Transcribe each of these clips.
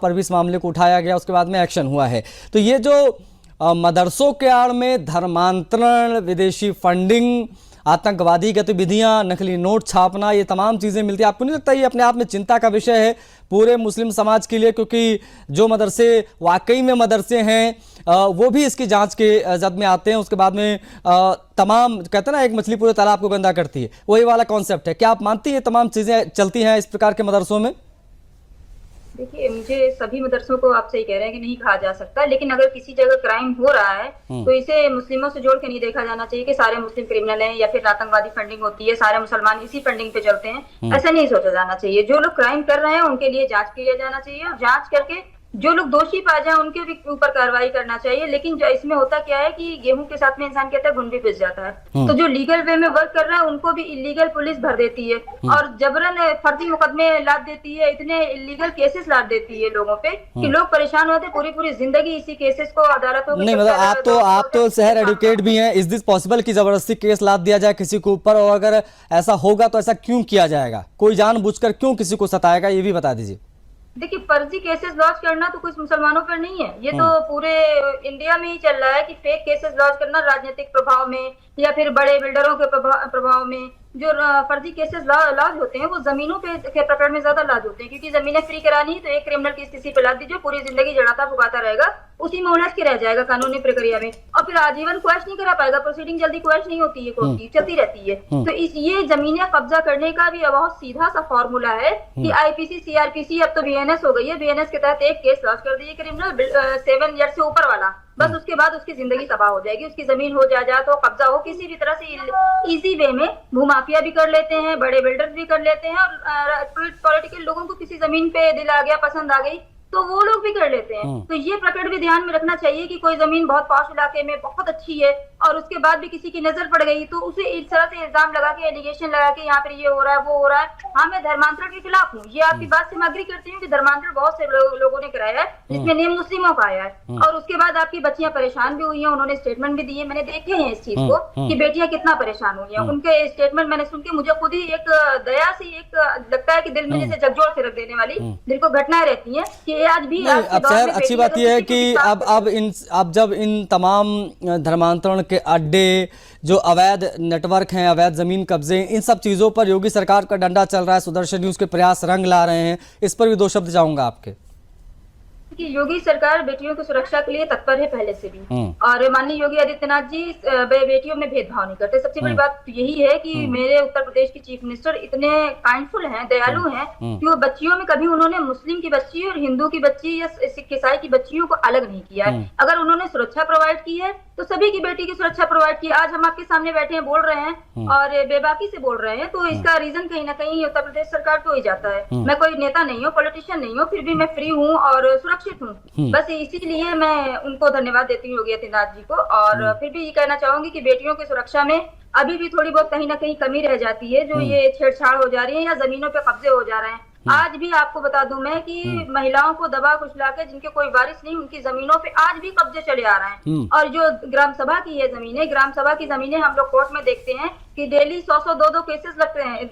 पर भी इस मामले को उठाया गया, उसके बाद में एक्शन हुआ है। तो ये जो मदरसों के आड़ में धर्मांतरण, विदेशी फंडिंग, आतंकवादी गतिविधियां, नकली नोट छापना, ये तमाम चीज़ें मिलती हैं, आपको नहीं लगता ये अपने आप में चिंता का विषय है पूरे मुस्लिम समाज के लिए? क्योंकि जो मदरसे वाकई में मदरसे हैं वो भी इसकी जांच के जद में आते हैं। उसके बाद में तमाम, कहते हैं ना, एक मछली पूरे तालाब को गंदा करती है, वही वाला कॉन्सेप्ट है। क्या आप मानती हैं तमाम चीज़ें चलती हैं इस प्रकार के मदरसों में? देखिए, मुझे सभी मदरसों को आप सही कह रहे हैं कि नहीं कहा जा सकता, लेकिन अगर किसी जगह क्राइम हो रहा है तो इसे मुस्लिमों से जोड़ के नहीं देखा जाना चाहिए कि सारे मुस्लिम क्रिमिनल हैं या फिर आतंकवादी फंडिंग होती है, सारे मुसलमान इसी फंडिंग पे चलते हैं। ऐसा नहीं सोचा जाना चाहिए। जो लोग क्राइम कर रहे हैं उनके लिए जांच किया जाना चाहिए और जांच करके जो लोग दोषी पाए जाए उनके भी ऊपर कार्रवाई करना चाहिए। लेकिन जो इसमें होता क्या है कि गेहूं के साथ में इंसान कहता है घुन भी पिस जाता है। तो जो लीगल वे में वर्क कर रहा है उनको भी इलीगल पुलिस भर देती है और जबरन फर्जी मुकदमे लाद देती है, इतने इलीगल केसेस लाद देती है लोगों पे कि लोग परेशान होते, पूरी पूरी जिंदगी इसी केसेस को अदालतों में। नहीं, मतलब आप तो शहर एडवोकेट भी हैं, इज दिस पॉसिबल कि जबरदस्ती केस लाद दिया जाए किसी के ऊपर? और अगर ऐसा होगा तो ऐसा क्यों किया जाएगा? कोई जानबूझकर क्यों किसी को सताएगा, ये भी बता दीजिए। देखिए, फर्जी केसेस लॉन्च करना तो कुछ मुसलमानों पर नहीं है, ये तो पूरे इंडिया में ही चल रहा है कि फेक केसेस लॉन्च करना राजनीतिक प्रभाव में या फिर बड़े बिल्डरों के प्रभाव में। जो फर्जी केसेस लॉन्च होते हैं वो जमीनों के प्रकरण में ज्यादा लॉन्च होते हैं, क्योंकि जमीनें फ्री करानी है तो एक क्रिमिनल केस किसी पे लाद दीजिए, पूरी जिंदगी जड़ाता भुगाता रहेगा, उसी में उलझ के रह जाएगा कानूनी प्रक्रिया में और फिर आजीवन क्वेश्चन नहीं करा पाएगा। प्रोसीडिंग जल्दी क्वेश्चन नहीं होती है, कोर्ट की चलती रहती है। तो ये जमीनें कब्जा करने का भी बहुत सीधा सा फॉर्मूला है कि आईपीसी, सीआरपीसी, अब तो बीएनएस हो गई है, बीएनएस के तहत एक केस लॉन्च कर दिए क्रिमिनल 7 ईयर से ऊपर वाला, बस उसके बाद उसकी जिंदगी तबाह हो जाएगी। उसकी जमीन हो जाए तो कब्जा हो किसी भी तरह से इजी वे में, भूमाफिया भी कर लेते हैं, बड़े बिल्डर भी कर लेते हैं और पॉलिटिकल लोगों को किसी जमीन पे दिल आ गया, पसंद आ गई तो वो लोग भी कर लेते हैं। तो ये प्रकरण भी ध्यान में रखना चाहिए कि कोई जमीन बहुत पॉश इलाके में बहुत अच्छी है और उसके बाद भी किसी की नजर पड़ गई तो उसे इस तरह से इल्जाम लगा के, एलिगेशन लगा के यहाँ पर ये हो रहा है वो हो रहा है। हाँ, मैं धर्मांतरण के खिलाफ हूँ, ये आपकी बात से मैं एग्री करती हूँ कि धर्मांतरण बहुत से लोगों ने कराया है जिसमें नेम मुस्लिमों का आया है और उसके बाद आपकी बच्चियां परेशान भी हुई हैं, उन्होंने स्टेटमेंट भी दिए, मैंने देखे हैं इस चीज को कि बेटियां कितना परेशान हुई हैं। उनके स्टेटमेंट मैंने सुन के मुझे खुद ही एक दया सी, एक लगता है कि दिल में जैसे झकझोर से रख देने वाली दिल को घटनाएं रहती है कि आज भी। अब खैर अच्छी बात यह है कि अब जब इन तमाम धर्मांतरण के अड्डे, जो अवैध नेटवर्क हैं, अवैध जमीन कब्जे, इन सब चीज़ों पर योगी सरकार का डंडा चल रहा है, सुदर्शन न्यूज़ के प्रयास रंग ला रहे हैं, इस पर भी 2 शब्द चाहूंगा आपके। कि योगी सरकार बेटियों की सुरक्षा के लिए तत्पर है पहले से भी और माननीय योगी आदित्यनाथ जी बेटियों में भेदभाव नहीं करते। सबसे बड़ी बात यही है कि मेरे उत्तर प्रदेश की चीफ मिनिस्टर इतने काइंडफुल हैं, दयालु हैं कि वो बच्चियों में कभी उन्होंने मुस्लिम की बच्ची और हिंदू की बच्ची या सिख ईसाई की बच्चियों को अलग नहीं किया है। अगर उन्होंने सुरक्षा प्रोवाइड की है तो सभी की बेटी की सुरक्षा प्रोवाइड की। आज हम आपके सामने बैठे हैं, बोल रहे हैं और बेबाकी से बोल रहे हैं, तो इसका रीजन कहीं ना कहीं उत्तर प्रदेश सरकार को ही जाता है। मैं कोई नेता नहीं हूँ, पॉलिटिशियन नहीं हूँ, फिर भी मैं फ्री हूँ और सुरक्षित हूँ। बस इसीलिए मैं उनको धन्यवाद देती हूँ योगी आदित्यनाथ जी को। और फिर भी ये कहना चाहूंगी कि बेटियों की सुरक्षा में अभी भी थोड़ी बहुत कहीं ना कहीं कमी रह जाती है, जो ये छेड़छाड़ हो जा रही है या जमीनों पे कब्जे हो जा रहे हैं। आज भी आपको बता दूं मैं कि महिलाओं को दबा कुचला के, जिनके कोई वारिस नहीं, उनकी जमीनों पे आज भी कब्जे चले आ रहे हैं। और जो ग्राम सभा की है जमीनें, ग्राम सभा की जमीनें हम लोग कोर्ट में देखते हैं कि डेली 100-100, 2-2 केसेस लगते हैं,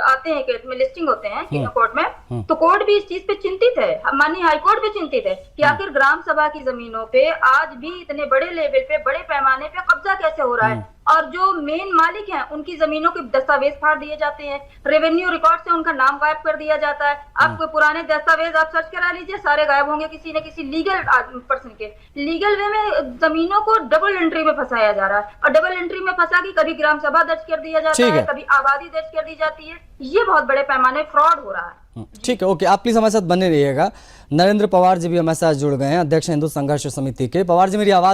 आते हैं केस में, लिस्टिंग होते हैं कोर्ट में। तो कोर्ट भी इस चीज पे चिंतित है, माननीय हाईकोर्ट भी चिंतित है कि आखिर ग्राम सभा की जमीनों पे आज भी इतने बड़े लेवल पे, बड़े पैमाने पे कब्जा कैसे हो रहा है और जो मेन मालिक हैं उनकी जमीनों के दस्तावेज फाड़ दिए जाते हैं, रेवेन्यू रिकॉर्ड से उनका नाम गायब कर दिया जाता है। आपको पुराने दस्तावेज आप सर्च करा लीजिए, सारे गायब होंगे किसी न किसी लीगल पर्सन के। लीगल वे में जमीनों को डबल एंट्री में फंसाया जा रहा है और डबल एंट्री में फंसा के कभी ग्राम सभा दर्ज कर दिया जाता है, कभी आबादी दर्ज कर दी जाती है। ये बहुत बड़े पैमाने फ्रॉड हो रहा है। ठीक है, ओके, आप प्लीज हमारे साथ बने रहिएगा। नरेंद्र पवार जी भी हमारे साथ जुड़ गए हैं, अध्यक्ष हिंदू संघर्ष समिति के। पवार जी, मेरी आवाज